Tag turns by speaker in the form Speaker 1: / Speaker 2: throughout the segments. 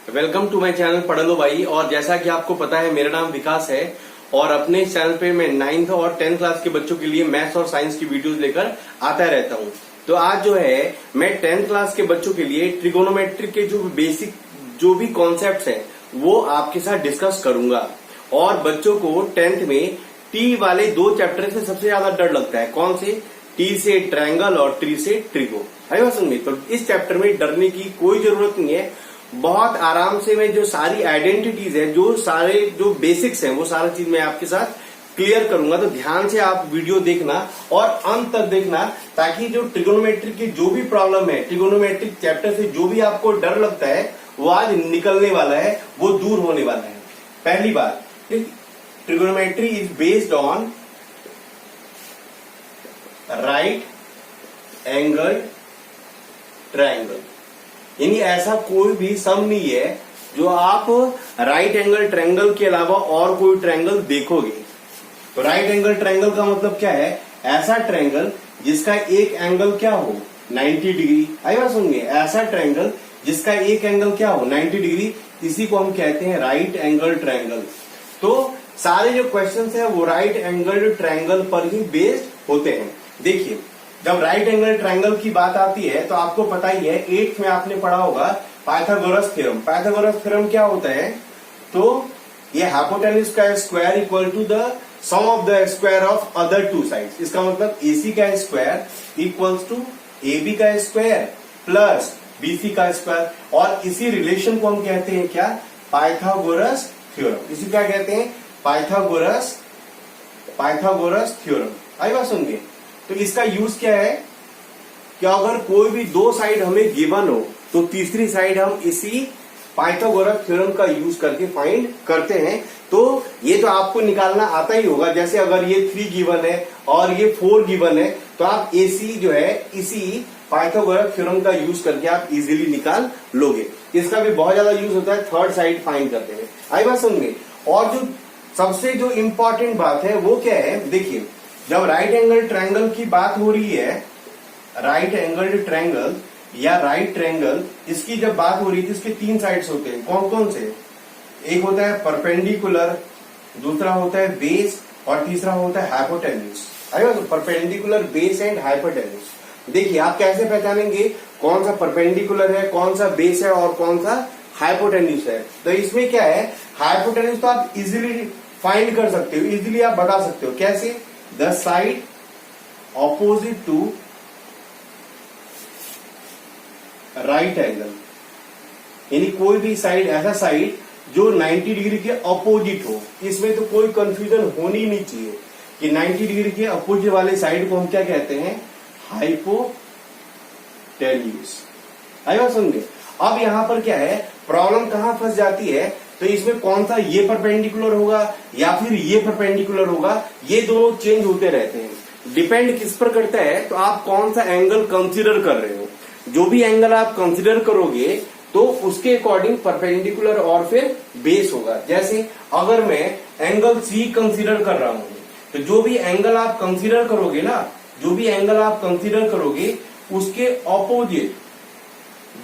Speaker 1: Welcome to my channel पढ़ लो भाई। और जैसा कि आपको पता है मेरा नाम विकास है और अपने इस चैनल पे मैं 9th और 10th क्लास के बच्चों के लिए मैथ्स और साइंस की वीडियोस लेकर आता रहता हूं। तो आज जो है मैं 10th क्लास के बच्चों के लिए ट्रिगोनोमेट्री के जो बेसिक जो भी कॉन्सेप्ट्स हैं वो आपके साथ डिस्कस करूंगा। और बच्चों को 10th में टी वाले दो चैप्टर से सबसे ज्यादा डर लगता है। कौन से? टी से ट्रायंगल और ट्री से ट्रिगो। है बात समझ में? तो इस चैप्टर में डरने की कोई जरूरत नहीं है। बहुत आराम से मैं जो सारी आइडेंटिटीज है, जो सारे जो बेसिक्स हैं, वो सारा चीज मैं आपके साथ क्लियर करूंगा। तो ध्यान से आप वीडियो देखना और अंत तक देखना, ताकि जो ट्रिगोनोमेट्री की जो भी प्रॉब्लम है, ट्रिगोनोमेट्रिक चैप्टर से जो भी आपको डर लगता है वो आज निकलने वाला है, वो दूर होने वाला है। पहली बात, trigonometry is based on right angle triangle. यानी ऐसा कोई भी सम नहीं है जो आप राइट एंगल ट्रायंगल के अलावा और कोई ट्रायंगल देखोगे। तो राइट एंगल ट्रायंगल का मतलब क्या है? ऐसा ट्रायंगल जिसका एक एंगल क्या हो 90 डिग्री। आई बात सुनिए, ऐसा ट्रायंगल जिसका एक एंगल क्या हो 90 डिग्री, इसी को हम कहते हैं राइट एंगल ट्रायंगल। तो सारे जो क्वेश्चंस है वो राइट एंगल ट्रायंगल पर ही बेस्ड होते हैं। देखिए, जब राइट एंगल ट्रायंगल की बात आती है तो आपको पता ही है 8th में आपने पढ़ा होगा पाइथागोरस थ्योरम। पाइथागोरस थ्योरम क्या होता है? तो ये हाइपोटेन्यूज का square equal to the sum of the square of other two sides. इसका मतलब AC का स्क्वायर इक्वल्स टू AB का स्क्वायर प्लस BC का स्क्वायर। और इसी रिलेशन को हम कहते हैं क्या? Pythagoras theorem. इसी क्या कहते हैं? Pythagoras theorem. आई बात सुनिए, तो इसका यूज क्या है कि अगर कोई भी दो साइड हमें गिवन हो तो तीसरी साइड हम इसी पाइथागोरस थ्योरम का यूज करके फाइंड करते हैं। तो ये तो आपको निकालना आता ही होगा। जैसे अगर ये 3 गिवन है और ये 4 गिवन है तो आप AC जो है इसी पाइथागोरस थ्योरम का यूज करके आप इजीली निकाल लोगे। इसका भी बहुत ज्यादा यूज होता है थर्ड साइड फाइंड करते हैं। आई बात समझे? और जो सबसे जो इम्पोर्टेंट बात है वो क्या है? देखिए, जब राइट एंगल ट्रायंगल की बात हो रही है, राइट एंगल ट्रायंगल या राइट ट्रायंगल, इसकी जब बात हो रही है तो इसके 3 साइड्स होते हैं। कौन कौन से? एक होता है परपेंडिकुलर, दूसरा होता है बेस और तीसरा होता है हाइपोटेन्यूज। अरे तो परपेंडिकुलर, बेस एंड हाइपोटेन्यूज। देखिए, आप कैसे पहचानेंगे कौन सा परपेंडिकुलर है, कौन सा बेस है और कौन सा हाइपोटेन्यूज है? तो इसमें क्या है, हाइपोटेन्यूज तो आप इजिली फाइंड कर सकते हो, इजिली आप बता सकते हो। कैसे? The side opposite to right angle, यानी कोई भी साइड, ऐसा साइड जो 90 डिग्री के अपोजिट हो। इसमें तो कोई कंफ्यूजन होनी नहीं चाहिए कि 90 डिग्री के अपोजिट वाले साइड को हम क्या कहते हैं? हाइपोटेन्यूज। आई बात समझे? अब यहां पर क्या है, प्रॉब्लम कहां फंस जाती है? तो इसमें कौन सा ये परपेंडिकुलर होगा या फिर ये परपेंडिकुलर होगा, ये दोनों चेंज होते रहते हैं। डिपेंड किस पर करता है? तो आप कौन सा एंगल कंसीडर कर रहे हो। जो भी एंगल आप कंसीडर करोगे तो उसके अकॉर्डिंग परपेंडिकुलर और फिर बेस होगा। जैसे अगर मैं एंगल C कंसीडर कर रहा हूं तो जो भी एंगल आप कंसीडर करोगे ना, जो भी एंगल आप कंसीडर करोगे उसके ऑपोजिट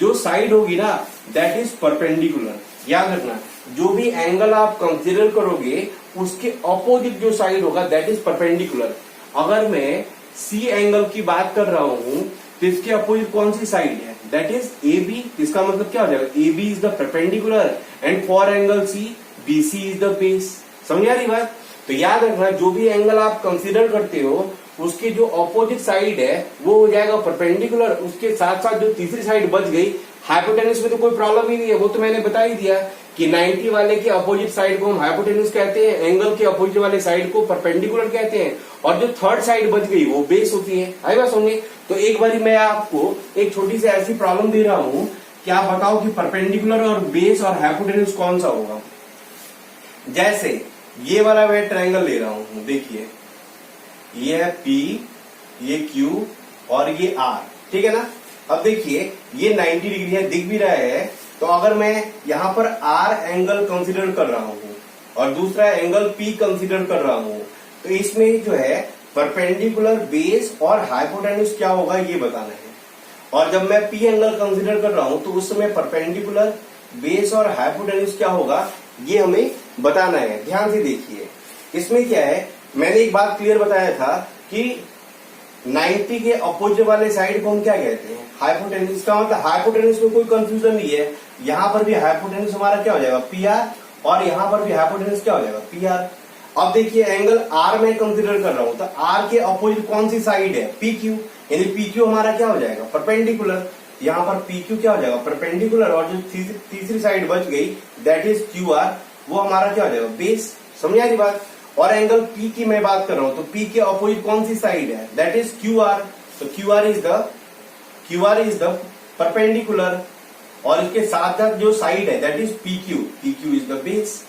Speaker 1: जो साइड होगी ना, दैट इज परपेंडिकुलर। याद रखना, जो भी एंगल आप कंसीडर करोगे उसके ऑपोजिट जो साइड होगा दैट इज परपेंडिकुलर। अगर मैं C एंगल की बात कर रहा हूं तो इसके अपोजिट कौन सी साइड है? That is AB। इसका मतलब क्या हो जाएगा? AB is the perpendicular and for angle C BC is the base. समझ आ रही बात? तो याद रखना, जो भी एंगल आप कंसीडर करते हो उसके जो ऑपोजिट साइड है वो हो जाएगा परपेंडिकुलर। उसके साथ साथ जो तीसरी साइड बच गई हाइपोटेन्यूज में तो कोई प्रॉब्लम ही नहीं है। वो तो मैंने बता ही दिया कि 90 वाले के अपोजिट साइड को हम हाइपोटेन्यूज कहते हैं, एंगल के अपोजिट वाले साइड को परपेंडिकुलर कहते हैं, और जो थर्ड साइड बच गई वो बेस होती है। आई बात समझे? तो एक बारी मैं आपको एक छोटी सी ऐसी प्रॉब्लम दे रहा हूं कि आप बताओ कि परपेंडिकुलर और बेस और हाइपोटेन्यूज कौन सा होगा। जैसे ये वाला मैं ट्रायंगल ले रहा हूं, देखिए ये है P, ये Q और ये R, ठीक है ना। अब देखिए ये 90 डिग्री है, दिख भी रहा है। तो अगर मैं यहां पर R एंगल कंसीडर कर रहा हूं और दूसरा एंगल P कंसीडर कर रहा हूं तो इसमें जो है परपेंडिकुलर, बेस और हाइपोटेन्यूज क्या होगा ये बताना है। और जब मैं P एंगल कंसीडर कर रहा हूं तो उस समय परपेंडिकुलर, बेस और हाइपोटेन्यूज क्या होगा ये हमें बताना है। ध्यान से देखिए, इसमें क्या है, मैंने एक बात क्लियर बताया था कि 90 के अपोजिट वाले साइड को हम क्या कहते हैं, हाइपोटेन्यूज। का मतलब हाइपोटेन्यूज में कोई कंफ्यूजन नहीं है, यहां पर भी हाइपोटेन्यूज हमारा क्या हो जाएगा, पी आर, और यहां पर भी हाइपोटेन्यूज क्या हो जाएगा, पी आर। अब देखिए एंगल आर में कंसीडर कर रहा हूं, तो आर के अपोजिट कौन सी साइड है, पी क्यू, यानी पी क्यू हमारा क्या हो जाएगा, परपेंडिकुलर। यहाँ पर पी क्यू क्या हो जाएगा, परपेंडिकुलर, और जो तीसरी साइड बच गई दैट इज क्यू आर, वो हमारा क्या हो जाएगा, बेस। समझ आ रही बात। और एंगल पी की मैं बात कर रहा हूं, तो पी के अपोजिट कौन सी साइड है, दैट इज क्यू आर। तो Q R is the perpendicular, और इसके साथ साथ जो साइड है that is P Q is the base.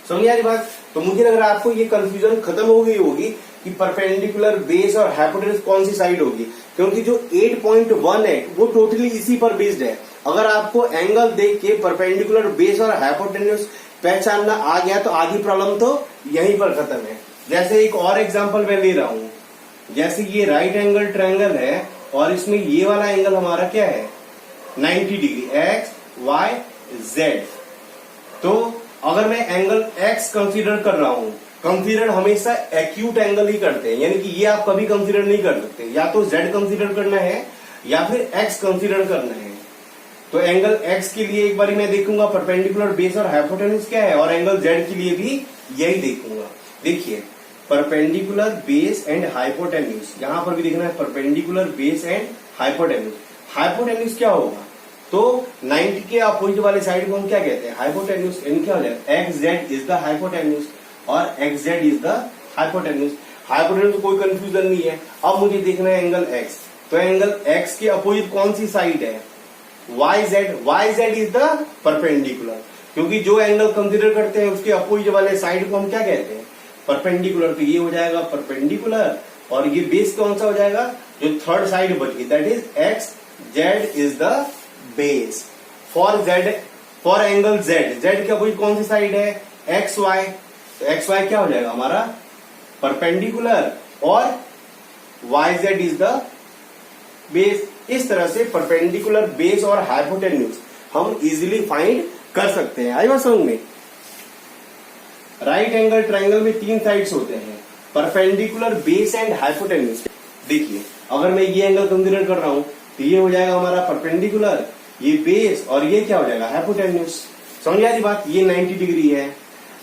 Speaker 1: समझ आ रही बात। तो मुझे लग रहा है आपको ये कंफ्यूजन खत्म हो गई होगी कि परपेंडिकुलर, बेस और हाइपोटेन्यूज कौन सी साइड होगी, क्योंकि जो 8.1 है वो टोटली इसी पर बेस्ड है। अगर आपको एंगल देख के परपेंडिकुलर, बेस और हाइपोटेन्यूज पहचानना आ गया तो आधी प्रॉब्लम तो यहीं पर खत्म है। जैसे एक और एग्जांपल मैं ले रहा हूं, जैसे ये राइट एंगल ट्रायंगल है और इसमें ये वाला एंगल हमारा क्या है, 90 डिग्री, एक्स वाई जेड। तो अगर मैं एंगल एक्स कंसीडर कर रहा हूं, कंसीडर हमेशा एक्यूट एंगल ही करते हैं, यानी कि ये आप कभी कंसीडर नहीं कर सकते, या तो जेड कंसीडर करना है या फिर एक्स कंसीडर करना है। तो एंगल एक्स के लिए एक बार मैं देखूंगा परपेंडिकुलर, बेस और हाइपोटेन्यूज क्या है, और एंगल जेड के लिए भी यही देखूंगा। देखिए परपेंडिकुलर, बेस एंड हाइपोटेन्यूज, यहां पर भी देखना है perpendicular, base and hypotenuse. Hypotenuse क्या होगा, तो 90 के अपोजिट वाले साइड को हम क्या कहते हैं, हाइपोटेन्यूज। यानी क्या हो जाएगा, X Z is the hypotenuse और X Z is the hypotenuse. Hypotenuse कोई कंफ्यूजन नहीं है। अब मुझे देखना है एंगल एक्स, तो एंगल एक्स के अपोजिट कौन सी साइड है, Y Z is the perpendicular, क्योंकि जो एंगल कंसीडर करते हैं उसके अपोजिट वाले साइड को हम क्या कहते हैं, परपेंडिकुलर। तो ये हो जाएगा परपेंडिकुलर, और ये बेस कौन सा हो जाएगा, जो थर्ड साइड बच गई that is X Z is the base. For angle Z के अपोजिट कौन सी साइड है, एक्स वाई, तो एक्स वाई क्या हो जाएगा हमारा, परपेंडिकुलर, और Y Z is the base. इस तरह से परपेंडिकुलर, बेस और हाइपोटेन्यूज हम इजीली फाइंड कर सकते हैं। आई बात समझ में। राइट एंगल ट्रायंगल में 3 साइड्स होते हैं, परपेंडिकुलर, बेस एंड हाइपोटेन्यूज। देखिए अगर मैं ये एंगल कंसीडर कर रहा हूं तो ये हो जाएगा हमारा परपेंडिकुलर, ये बेस, और ये क्या हो जाएगा, हाइपोटेन्यूज। समझ आ रही बात। ये 90 डिग्री है।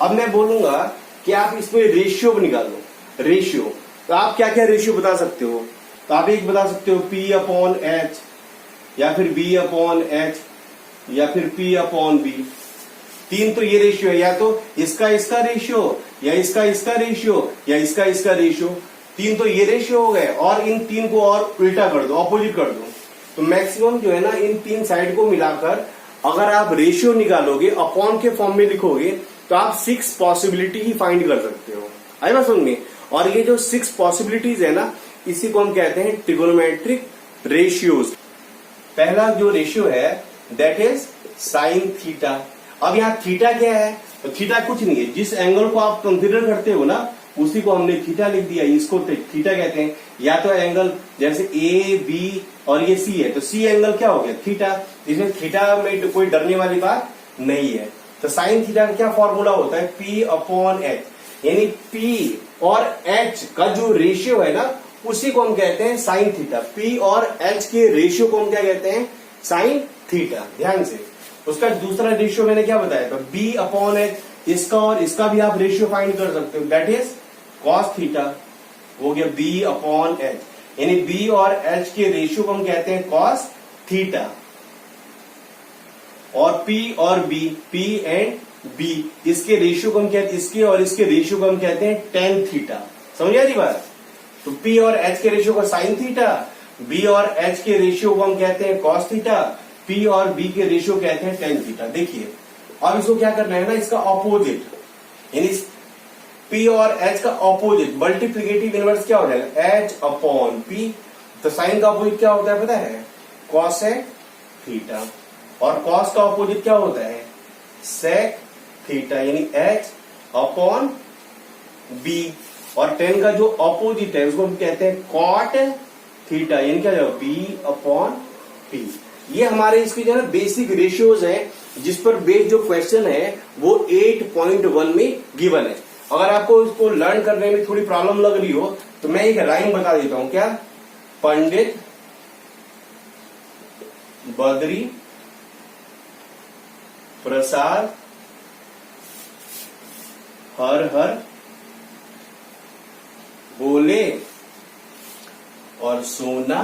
Speaker 1: अब मैं बोलूंगा कि आप इसमें रेशियो निकालो, रेशियो। तो आप क्या क्या रेशियो बता सकते हो, तो आप एक बता सकते हो P अपॉन एच, या फिर B अपॉन एच, या फिर P अपॉन बी। 3 तो ये रेशियो है, या तो इसका रेशियो, या इसका रेशियो, या इसका रेशियो। 3 तो ये रेशियो हो गए, और इन 3 को और उल्टा कर दो, ऑपोजिट कर दो। तो मैक्सिमम जो है ना, इन 3 साइड को मिलाकर अगर आप रेशियो निकालोगे, अपॉन के फॉर्म में लिखोगे, तो आप 6 पॉसिबिलिटी ही फाइंड कर सकते हो। आई बात समझ में। और ये जो 6 पॉसिबिलिटीज है ना, इसी को हम कहते हैं ट्रिगोनोमेट्रिक रेशियोज। पहला जो रेशियो है दैट इज साइन थीटा। अब यहाँ थीटा क्या है, तो थीटा कुछ नहीं है, जिस एंगल को आप कंसीडर करते हो ना उसी को हमने थीटा लिख दिया, इसको थीटा कहते हैं। या तो एंगल जैसे ए बी और ये सी है, तो सी एंगल क्या हो गया, थीटा। इसमें थीटा में तो कोई डरने वाली बात नहीं है। तो साइन थीटा का क्या फॉर्मूला होता है, P अपॉन एच, यानी P और H का जो रेशियो है ना उसी को हम कहते हैं साइन थीटा। P और H के रेशियो को हम क्या कहते हैं, साइन थीटा। ध्यान से। उसका दूसरा रेशियो मैंने क्या बताया था, B अपॉन एच, इसका और इसका भी आप रेशियो फाइंड कर सकते हो, दैट इज कॉस थीटा। हो गया B अपॉन एच, यानी B और H के रेशियो को हम कहते हैं कॉस थीटा। और P और B, P एंड B, इसके रेशियो को हम कहते हैं, इसके और इसके रेशियो को हम कहते हैं टेन थीटा। समझ आ रही बात। तो P और H के रेशियो को साइन थीटा, B और H के रेशियो को हम कहते हैं कॉस थीटा, P और B के रेशियो कहते हैं टेन थीटा। देखिए अब इसको क्या करना है ना, इसका ऑपोजिट, यानी P और H का ऑपोजिट, मल्टीप्लीकेटिव इनवर्स क्या हो जाएगा, H अपॉन P। तो साइन का ऑपोजिट क्या होता है पता है, कॉसेक थीटा। और कॉस का ऑपोजिट क्या होता है, सेक थीटा, यानी H अपॉन B। और टेन का जो ऑपोजिट है उसको हम कहते हैं कॉट थीटा, यानी क्या जाएगा, B अपॉन P। ये हमारे इसके जो है ना बेसिक रेशियोज हैं, जिस पर बेस्ड जो क्वेश्चन है वो 8.1 में गिवन है। अगर आपको इसको लर्न करने में थोड़ी प्रॉब्लम लग रही हो तो मैं एक राइम बता देता हूं। क्या? पंडित बद्री प्रसाद हर हर बोले और सोना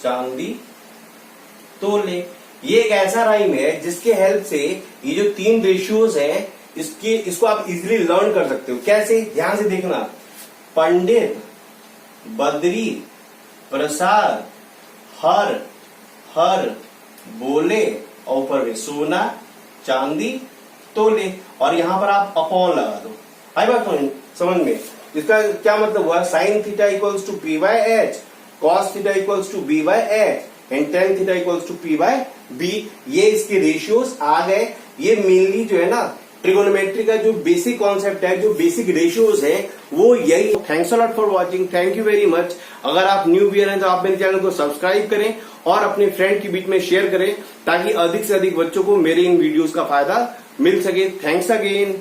Speaker 1: चांदी तोले। ये एक ऐसा राइम है जिसके हेल्प से ये जो 3 रेशियोज हैं इसको आप इजीली लर्न कर सकते हो। कैसे? ध्यान से देखना। पंडित बद्री प्रसाद हर हर बोले और ऊपर में सोना चांदी तोले, और यहां पर आप अपॉन लगा दो। आई बात समझ में? इसका क्या मतलब हुआ? Sine theta equals to P by H, cos theta equals to B by H and tan theta equals to P by B. ये इसके रेशियोज आ गए। ये मेनली जो है ना ट्रिगोनोमेट्री का जो बेसिक कॉन्सेप्ट है, जो बेसिक रेशियोज है वो यही। Thanks a lot for watching, thank you very much. अगर आप न्यू व्यूअर हैं तो आप मेरे चैनल को सब्सक्राइब करें और अपने फ्रेंड के बीच में शेयर करें ताकि अधिक से अधिक बच्चों को मेरे इन वीडियोस का फायदा मिल सके। Thanks again.